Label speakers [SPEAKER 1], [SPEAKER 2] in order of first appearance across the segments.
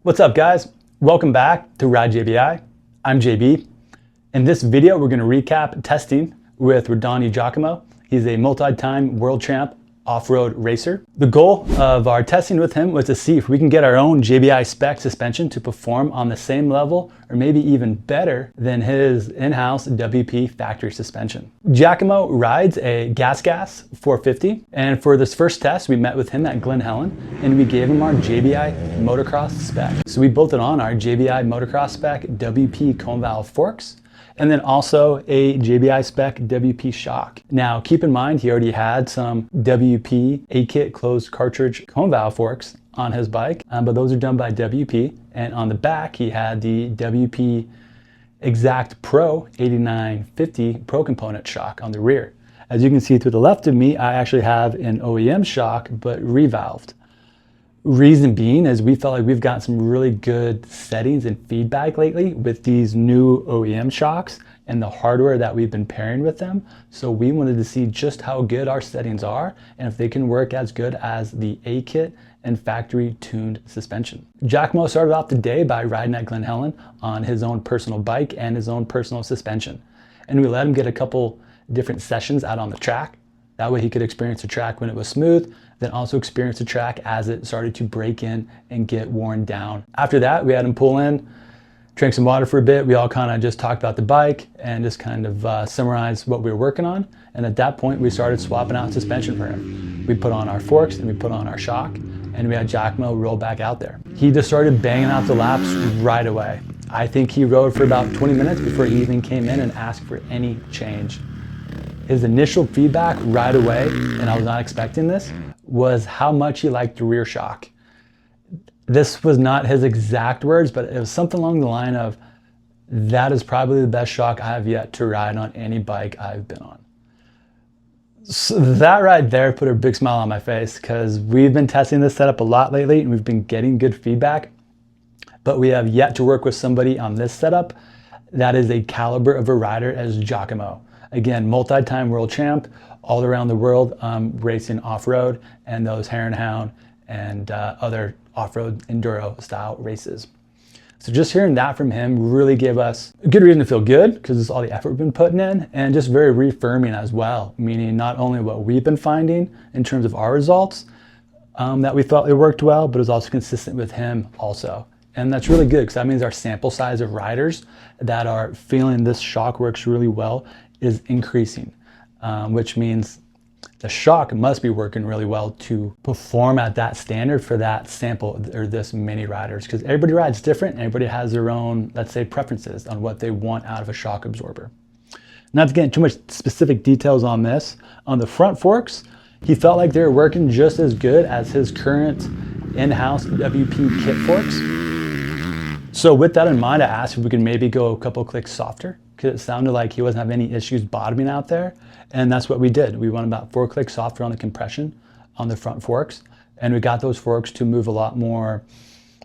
[SPEAKER 1] What's up, guys? Welcome back to Ride JBI. I'm JB. In this video, we're going to recap testing with Redondi Giacomo. He's a multi-time world champ off-road racer. The goal of our testing with him was to see if we can get our own JBI Spec suspension to perform on the same level or maybe even better than his in-house WP factory suspension. Giacomo rides a Gas 450, and for this first test we met with him at Glen Helen and we gave him our JBI Motocross Spec. So we bolted on our JBI Motocross Spec WP cone valve forks and then also a JBI Spec WP shock. Now keep in mind he already had some WP A-kit closed cartridge cone valve forks on his bike, but those are done by WP, and on the back he had the WP Exact Pro 8950 Pro component shock on the rear. As you can see to the left of me, I actually have an OEM shock but revalved. Reason being is we felt like we've gotten some really good settings and feedback lately with these new OEM shocks and the hardware that we've been pairing with them. So we wanted to see just how good our settings are and if they can work as good as the A-kit and factory tuned suspension. Giacomo started off the day by riding at Glen Helen on his own personal bike and his own personal suspension. And we let him get a couple different sessions out on the track. That way he could experience the track when it was smooth, then also experience the track as it started to break in and get worn down. After that, we had him pull in, drank some water for a bit. We all kind of just talked about the bike and just kind of summarized what we were working on. And at that point, we started swapping out suspension for him. We put on our forks and we put on our shock, and we had Giacomo roll back out there. He just started banging out the laps right away. I think he rode for about 20 minutes before he even came in and asked for any change. His initial feedback right away, and I was not expecting this, was how much he liked the rear shock. This was not his exact words, but it was something along the line of, that is probably the best shock I have yet to ride on any bike I've been on. So that right there put a big smile on my face because we've been testing this setup a lot lately and we've been getting good feedback, but we have yet to work with somebody on this setup that is a caliber of a rider as Giacomo. Again, multi-time world champ, all around the world, racing off-road and those hare and hound and other off-road enduro style races. So just hearing that from him really gave us a good reason to feel good because it's all the effort we've been putting in, and just very reaffirming as well, meaning not only what we've been finding in terms of our results that we felt it worked well, but it was also consistent with him also. And that's really good because that means our sample size of riders that are feeling this shock works really well is increasing, which means the shock must be working really well to perform at that standard for that sample or this many riders, because everybody rides different and everybody has their own, let's say, preferences on what they want out of a shock absorber. Not to get into too much specific details on this, on the front forks, he felt like they were working just as good as his current in-house WP kit forks. So with that in mind, I asked if we could maybe go a couple clicks softer because it sounded like he wasn't having any issues bottoming out there. And that's what we did. We went about 4 clicks softer on the compression on the front forks. And we got those forks to move a lot more,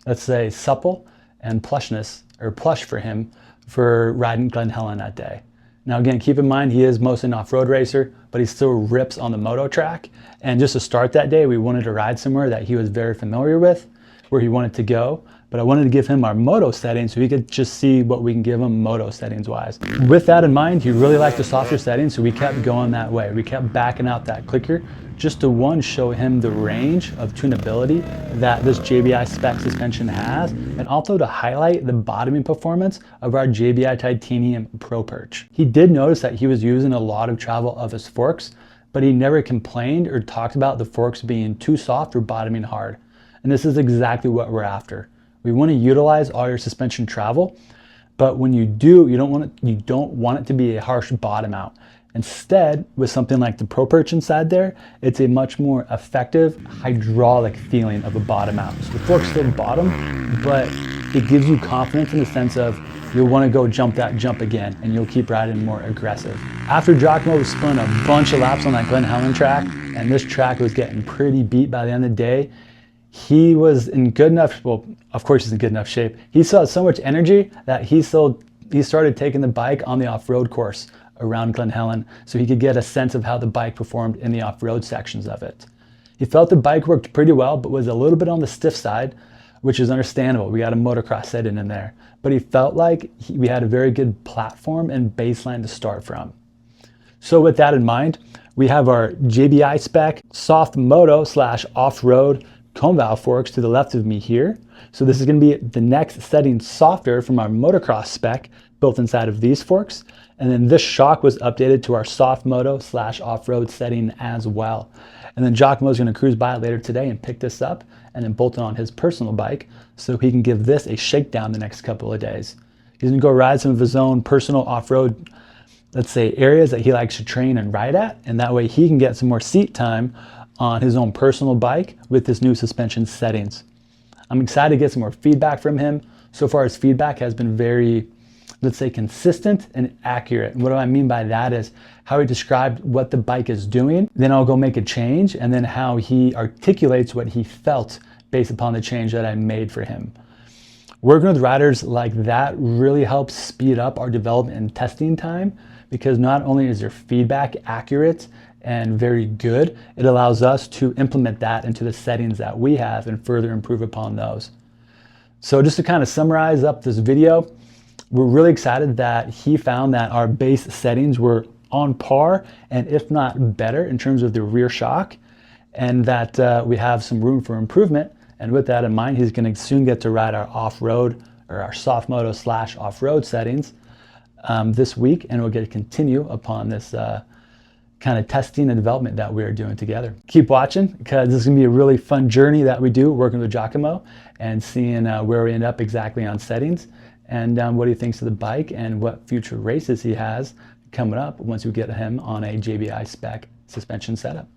[SPEAKER 1] let's say, supple and plushness or plush for him for riding Glen Helen that day. Now again, keep in mind, he is mostly an off-road racer, but he still rips on the moto track. And just to start that day, we wanted to ride somewhere that he was very familiar with, where he wanted to go. But I wanted to give him our moto settings so he could just see what we can give him moto settings wise. With that in mind, he really liked the softer settings, so we kept going that way. We kept backing out that clicker just to, one, show him the range of tunability that this JBI Spec suspension has, and also to highlight the bottoming performance of our JBI Titanium Pro Perch. He did notice that he was using a lot of travel of his forks, but he never complained or talked about the forks being too soft or bottoming hard. And this is exactly what we're after. We want to utilize all your suspension travel, but when you do, you don't want it to be a harsh bottom out. Instead, with something like the Pro Perch inside there, it's a much more effective hydraulic feeling of a bottom out. So the forks still bottom, but it gives you confidence in the sense of you'll want to go jump that jump again and you'll keep riding more aggressive. After Giacomo spun a bunch of laps on that Glen Helen track, and this track was getting pretty beat by the end of the day, he was in good enough, well, of course he's in good enough shape. He still had so much energy that he started taking the bike on the off-road course around Glen Helen so he could get a sense of how the bike performed in the off-road sections of it. He felt the bike worked pretty well, but was a little bit on the stiff side, which is understandable. We got a motocross setting in there, but he felt like we had a very good platform and baseline to start from. So with that in mind, we have our JBI Spec soft moto / off-road cone valve forks to the left of me here. So this is going to be the next setting softer from our motocross spec built inside of these forks. And then this shock was updated to our soft moto / off-road setting as well. And then Giacomo is going to cruise by later today and pick this up and then bolt it on his personal bike so he can give this a shakedown the next couple of days. He's going to go ride some of his own personal off-road, let's say, areas that he likes to train and ride at, and that way he can get some more seat time on his own personal bike with this new suspension settings. I'm excited to get some more feedback from him. So far his feedback has been very, let's say, consistent and accurate. And what do I mean by that is how he described what the bike is doing, then I'll go make a change, and then how he articulates what he felt based upon the change that I made for him. Working with riders like that really helps speed up our development and testing time, because not only is their feedback accurate and very good, it allows us to implement that into the settings that we have and further improve upon those. So just to kind of summarize up this video, we're really excited that he found that our base settings were on par, and if not better, in terms of the rear shock, and that we have some room for improvement. And with that in mind, he's going to soon get to ride our off-road or our soft moto / off-road settings this week, and we'll get to continue upon this kind of testing and development that we are doing together. Keep watching, because this is going to be a really fun journey that we do working with Giacomo and seeing where we end up exactly on settings, and what he thinks of the bike and what future races he has coming up once we get him on a JBI Spec suspension setup.